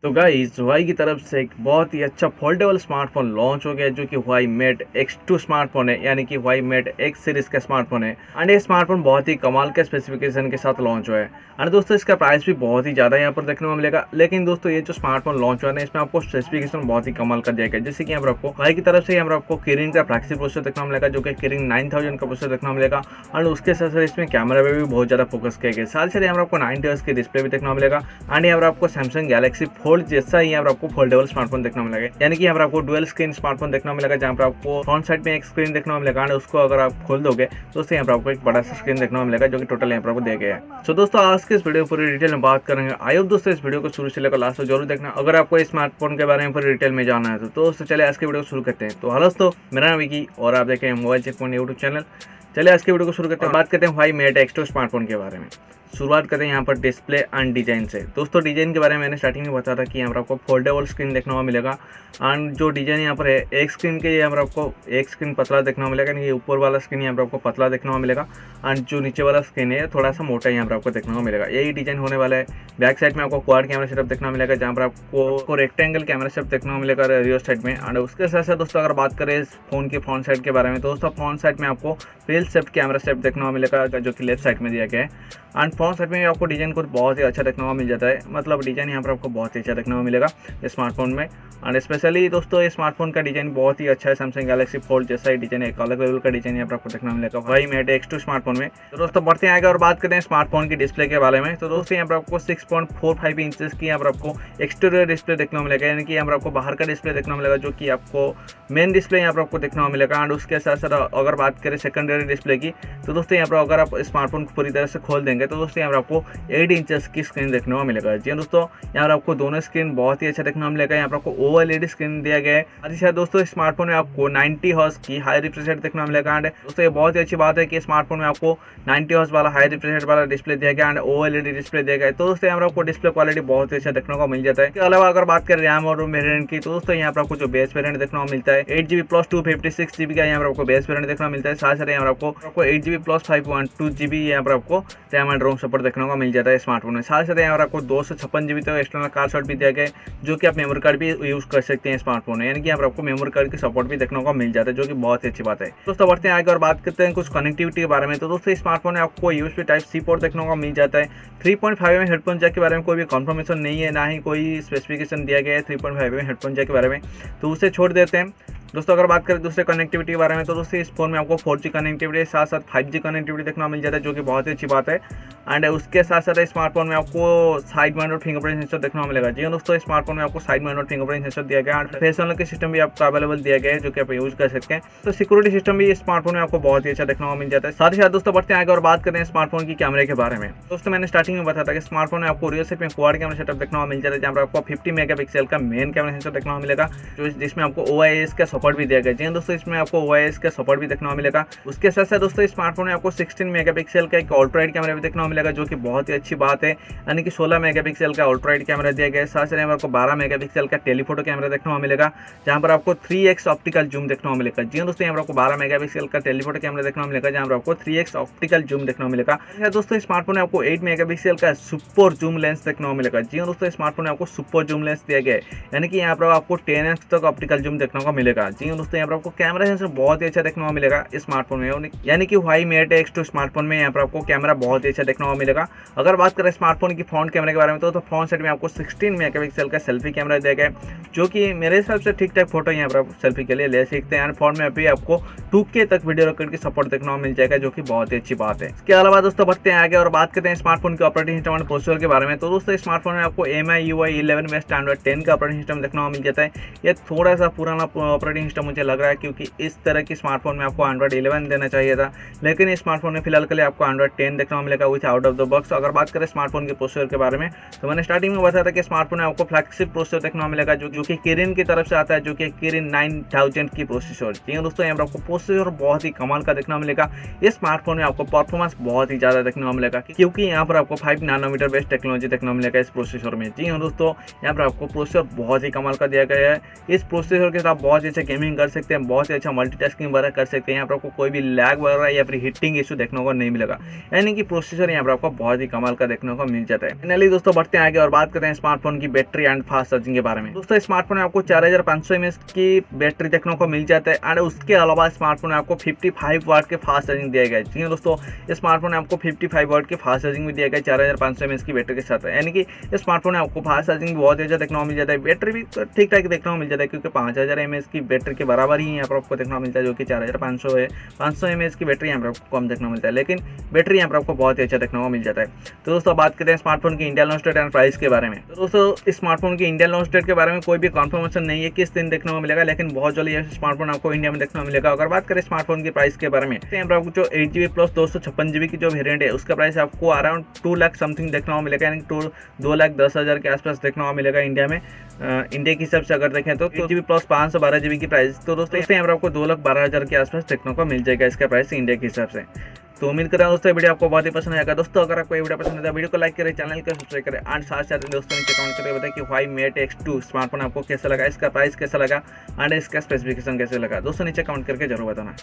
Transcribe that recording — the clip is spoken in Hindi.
तो गाइस हुआई की तरफ से एक बहुत ही अच्छा फोल्डेबल स्मार्टफोन लॉन्च हो गया जो कि हुआई मेट X2 स्मार्टफोन है, यानी कि हुआई मेट X सीरीज का स्मार्टफोन है। एंड ये स्मार्टफोन बहुत ही कमाल के स्पेसिफिकेशन के साथ लॉन्च हुआ है। एंड दोस्तों इसका प्राइस भी बहुत ही ज़्यादा यहाँ पर देखने को मिलेगा, लेकिन दोस्तों ये जो स्मार्टफोन लॉन्च हुआ है इसमें आपको स्पेसिफिकेशन बहुत ही कमाल का दिया गया है। जैसे कि यहाँ पर आपको हुआई की तरफ से यहाँ पर आपको किरिन का फ्लैगशिप प्रोसेसर देखने को मिलेगा जो कि किरिन 9000 का प्रोसेसर देखने को मिलेगा। एंड उसके साथ साथ इसमें कैमरा पे भी बहुत ज़्यादा फोकस किया गया है। साथ ही यहाँ पर आपको 90 हर्ट्ज की डिस्प्ले भी देखने को मिलेगा। एंड यहाँ पर आपको सैमसंग गैलेक्सी फोल्ड जैसा ही यहाँ पर आपको फोल्डेबल स्मार्टफोन देखने को मिलेगा, यानी कि यहाँ पर आपको डुअल स्क्रीन स्मार्टफोन देखने को मिलेगा जहाँ पर आपको फ्रंट साइड में एक स्क्रीन देखने को मिलेगा। एंड उसको अगर आप खोल दोगे तो उससे यहाँ पर आपको एक बड़ा सा स्क्रीन देखने को मिलेगा जो कि टोटल यहाँ पर आपको दिया गया है। सो दोस्तों आज के इस वीडियो पूरी डिटेल में बात करेंगे। आई होप दोस्तों इस वीडियो को शुरू से लेकर लास्ट तक जरूर देखना अगर आपको इस स्मार्टफोन के बारे में पूरी डिटेल में जानना है। तो दोस्तों चलिए आज के वीडियो को शुरू करते हैं। तो हेलो दोस्तों, मेरा नाम विकी और आप देख रहे हैं मोबाइल चेकपॉइंट यूट्यूब चैनल। चलिए आज के वीडियो को शुरू करते हैं। बात करते हैं हुआई मेट X2 स्मार्टफोन के बारे में। शुरुआत करते हैं यहाँ पर डिस्प्ले एंड डिजाइन से। दोस्तों डिजाइन के बारे में मैंने स्टार्टिंग में बताया था कि यहाँ पर आपको फोल्डेबल स्क्रीन देखने को मिलेगा। एंड जो डिजाइन यहाँ पर है एक स्क्रीन के यहाँ पर आपको एक स्क्रीन पतला देखने को मिलेगा, यानी ऊपर वाला स्क्रीन यहाँ पर आपको पतला देखने को मिलेगा। एंड जो नीचे वाला स्क्रीन है थोड़ा सा मोटा यहाँ पर आपको देखने को मिलेगा। यही डिजाइन होने वाला है। बैक साइड में आपको क्वाड कैमरा सेटअप देखने को मिलेगा जहाँ पर आपको रेक्टेंगल कैमरा सेटअप देखने को मिलेगा रियर साइड में। एंड उसके साथ साथ दोस्तों अगर बात करें इस फोन के फ्रंट साइड के बारे में तो दोस्तों फ्रंट साइड में आपको फेल सेप्ट कैमरा सेटअप देखने को मिलेगा जो कि लेफ्ट साइड में दिया गया है। एंड फ्रंट साइड में आपको डिजाइन को बहुत ही अच्छा देखने को मिल जाता है, मतलब डिजाइन यहाँ पर आपको बहुत ही अच्छा देखने को मिलेगा इस स्मार्टफोन में। एंड स्पेशली दोस्तों इस स्मार्टफोन का डिजाइन बहुत ही अच्छा है। सैमसंग गैलेक्सी फोल्ड जैसा ही डिजाइन, एक अलग लेवल का डिजाइन यहाँ पर आपको देखने को मिलेगा हुआई मेट X2 स्मार्टफोन में। तो दोस्तों बढ़ते हैं आगे और बात करते हैं स्मार्टफोन की डिस्प्ले के बारे में। तो दोस्तों यहाँ पर आपको 6.45 इंचेस की यहाँ पर आपको एक्सटीरियर डिस्प्ले देखने को मिलेगा, यानी कि यहाँ पर आपको बाहर का डिस्प्ले देखने को मिलेगा जो कि आपको मेन डिस्प्ले यहाँ पर आपको देखने को मिलेगा। एंड उसके साथ साथ अगर बात करें सेकेंडरी डिस्प्ले की तो दोस्तों यहाँ पर अगर आप स्मार्टफोन को पूरी तरह से खोल देंगे तो दोस्तों यहाँ पर आपको 8 इंचेस की स्क्रीन देखने को मिलेगा। जी दोस्तों यहाँ पर आपको दोनों स्क्रीन बहुत ही अच्छा देखने को मिलेगा। यहाँ पर आपको OLED स्क्रीन दिया गया है। साथ दोस्तों स्मार्टफोन में आपको 90 हर्ट्ज की हाई रिफ्रेश रेट देखने को मिलेगा। एंड दोस्तों ये बहुत ही अच्छी बात है कि स्मार्टफोन में आपको 90 हर्ट्ज वाला हाई रिफ्रेश रेट वाला डिस्प्ले दिया गया एंड OLED डिस्प्ले दिया गया है। तो दोस्तों यहाँ पर आपको डिस्प्ले क्वालिटी बहुत ही अच्छा देखने को मिल जाता है। इसके अलावा अगर बात करें रैम और रोम वेरिएंट की तो दोस्तों यहाँ पर आपको जो बेस वेरिएंट देखने को मिलता है 8GB प्लस 256GB का यहाँ पर आपको बेस वेरिएंट देखने को मिलता है। साथ साथ यहाँ पर आपको 8GB प्लस 512GB यहाँ पर आपको रैम एंड रोम सपोर्ट देखने को मिल जाता है स्मार्टफोन में। साथ साथ यहाँ पर आपको 256GB तक एक्सटर्नल कार्ड स्लॉट भी दिया गया है जो कि आप मेमोरी कार्ड भी यूज कर सकते हैं स्मार्टफोन में, यानी कि यहाँ पर आपको मेमोरी कार्ड की सपोर्ट भी देखने को मिल जाता है जो कि बहुत ही अच्छी बात है। दोस्तों बढ़ते हैं आगे और बात करते हैं कुछ कनेक्टिविटी के बारे में। तो दोस्तों स्मार्टफोन में आपको USB Type-C पोर्ट देखने को मिल जाता है। 3.5 हेडफोन जैक के बारे में कोई भी कंफर्मेशन नहीं है, ना ही कोई स्पेसिफिकेशन दिया गया है 3.5 हेडफोन जैक के बारे में, तो उसे छोड़ देते हैं। दोस्तों अगर बात करें दूसरे कनेक्टिविटी के बारे में तो दोस्तों इस फोन में आपको 4G कनेक्टिविटी साथ साथ 5G कनेक्टिविटी देखने को मिल जाता है जो कि बहुत ही अच्छी बात है। एंड उसके साथ साथ स्मार्टफोन में आपको साइड माउंटेड फिंगरप्रिंट सेंसर देखने को मिलेगा। जी दोस्तों स्मार्टफोन में आपको साइड माउंटेड फिंगरप्रिंट सेंसर दिया गया है। फेस अनलॉक सिस्टम भी आपको अवेलेबल दिया गया है जो कि आप यूज कर सकते हैं। तो सिक्योरिटी सिस्टम भी स्मार्टफोन में आपको बहुत ही अच्छा देखने को मिल जाता है। साथ ही साथ दोस्तों बढ़ते हैं आगे और बात करते हैं स्मार्टफोन की कैमरे के बारे में। दोस्तों मैंने स्टार्टिंग में बताया था कि स्मार्टफोन में आपको रियर साइड में क्वाड कैमरा सेटअप देखने को मिल जाता है जहाँ पर आपको 50 मेगापिक्सल का मेन कैमरा सेंसर देखने को मिलेगा जिसमें आपको OIS का सपोर्ट भी दिया गया है। दोस्तों इसमें आपको OIS का सपोर्ट भी देखने को मिलेगा। उसके साथ साथ दोस्तों स्मार्टफोन में आपको 16 मेगापिक्सल का एक अल्ट्रा वाइड कैमरा भी देखने को मिलेगा जो कि बहुत ही अच्छी बात है, यानी कि 16 मेगापिक्सल का अल्ट्रा वाइड कैमरा दिया गया है। साथ साथ आपको 12 मेगापिक्सल का टेलीफोटो कैमरा देखने को मिलेगा जहां पर आपको 3x ऑप्टिकल जूम देखने को मिलेगा। जी दोस्तों यहाँ पर आपको 12 मेगापिक्सल का टेलीफोटो कैमरा देखने को मिलेगा जहां पर आपको 3x ऑप्टिकल जूम देखने को मिलेगा। दोस्तों स्मार्टफोन में आपको 8 मेगापिक्सल का सुपर जूम लेंस देखने को मिलेगा। जी दोस्तों स्मार्टफोन में आपको सुपर जूम लेंस दिया गया है, यानी कि यहाँ पर आपको 10x तक ऑप्टिकल जूम देखने को मिलेगा। जी दोस्तों यहाँ पर आपको कैमरा सेंसर बहुत ही अच्छा देखने को मिलेगा इस स्मार्टफोन में, यानी कि हुआई मेट X2 स्मार्टफोन में यहाँ पर आपको कैमरा बहुत ही अच्छा देखने को मिलेगा। अगर बात करें स्मार्टफोन की फ्रंट कैमरे के बारे में तो फ्रंट साइड में आपको 16 मेगापिक्सल का सेल्फी कैमरा दिया गया है जो कि मेरे हिसाब से ठीक ठाक फोटो यहाँ पर आप सेल्फी के लिए ले सकते हैं। फोन में अभी आपको 2K तक वीडियो रिकॉर्ड की सपोर्ट देखने को मिल जाएगा जो कि बहुत ही अच्छी बात है। इसके अलावा दोस्तों बढ़ते हैं आगे और बात करते हैं स्मार्टफोन के ऑपरेटिंग सिस्टम और प्रोसेसर के बारे में। तो दोस्तों स्मार्टफोन में आपको MIUI 11 बेस्ड एंड्रॉइड 10 का ऑपरेटिंग सिस्टम देखने को मिल जाता है। ये थोड़ा सा पुराना ऑपरेटिंग सिस्टम मुझे लग रहा है क्योंकि इस तरह की स्मार्टफोन में आपको एंड्रॉइड 11 देना चाहिए था, लेकिन इस स्मार्टफोन में फिलहाल के लिए आपको एंड्रॉइड 10 देखने को मिलेगा with out of the box. अगर बात करें स्मार्टफोन के प्रोसेसर के बारे में तो मैंने स्टार्टिंग में बताया था कि स्मार्टफोन में आपको फ्लैगशिप प्रोसेसर देखने को मिलेगा जो कि किरिन की तरफ से आता है जो कि किरिन 9000 की प्रोसेसर। जी दोस्तों यहाँ पर आपको प्रोसेसर बहुत ही कमाल का देखने को मिलेगा। इस स्मार्टफोन में आपको परफॉर्मेंस बहुत ही ज़्यादा देखने को मिलेगा क्योंकि यहाँ पर आपको 5 नैनोमीटर बेस्ड टेक्नोलॉजी देखने को मिलेगा इस प्रोसेसर में। जी हाँ दोस्तों यहाँ पर आपको प्रोसेसर बहुत ही कमाल का दिया गया है। इस प्रोसेसर के साथ बहुत अच्छे गेमिंग कर सकते हैं, बहुत ही अच्छा मल्टीटास्किंग वगैरह कर सकते हैं। यहाँ पर आपको कोई भी लैग वगैरह या फिर हीटिंग इशू देखने को नहीं मिलेगा, यानी कि प्रोसेसर यहाँ पर आपको बहुत ही कमाल का देखने को मिल जाता है। फाइनली दोस्तों बढ़ते हैं आगे और बात करते हैं स्मार्टफोन की बैटरी एंड फास्ट चार्जिंग के बारे में। दोस्तों स्मार्टफोन में आपको 4500 mAh की बैटरी देखने को मिल जाता है एंड उसके अलावा स्मार्टफोन में आपको 55 वाट के फास्ट चार्जिंग दिया गया है। जी दोस्तों, स्मार्टफोन में आपको 55 वाट की फास्ट चार्जिंग भी दिया गया है 4500 mAh की बैटरी के साथ, यानी कि स्मार्टफोन में आपको फास्ट चार्जिंग भी बहुत अच्छा देखने को मिल जाता है। बैटरी भी ठीक ठाक देखने को मिल जाता है, क्योंकि 5000 mAh की बैटरी के बराबर ही यहाँ पर आपको देखने को मिलता है, जो कि 4500 है। 500 mAh की बैटरी यहाँ पर आपको कम देखने को मिलता है, लेकिन बैटरी यहाँ पर आपको बहुत ही अच्छा देखने को मिल जाता है। तो दोस्तों बात करते हैं स्मार्टफोन की India launch date and price के बारे में। तो दोस्तों स्मार्टफोन की इंडिया लॉन्च डेट के बारे में कोई भी कंफर्मेशन नहीं है किस दिन देखने को मिलेगा, लेकिन बहुत जल्दी यह स्मार्टफोन आपको इंडिया में देखने को मिलेगा। अगर बात करें स्मार्टफोन की प्राइस के बारे में, तो यहाँ पर आपको जो 8GB प्लस 256GB की जो वेरिएंट है उसका प्राइस आपको अराउंड 2 लाख समथिंग देखने को मिलेगा, यानी 2,10,000 के आसपास देखने को मिलेगा इंडिया में। इंडिया के हिसाब से अगर देखें तो 8GB प्लस 512GB की प्राइस, तो दोस्तों यहाँ पर आपको 2,12,000 के आसपास देखने को मिल जाएगा इसका प्राइस इंडिया के हिसाब से। तो उम्मीद कर रहा हूँ दोस्तों वीडियो आपको बहुत ही पसंद आएगा। दोस्तों अगर आपको ये वीडियो पसंद है वीडियो को लाइक करें, चैनल को सब्सक्राइब करें एंड साथ साथ दोस्तों नीचे कमेंट करके बताएं कि Huawei Mate X2 स्मार्टफोन आपको कैसा लगा, इसका प्राइस कैसा लगा एंड इसका स्पेसिफिकेशन कैसे लगा। दोस्तों नीचे कमेंट करके जरूर बताना।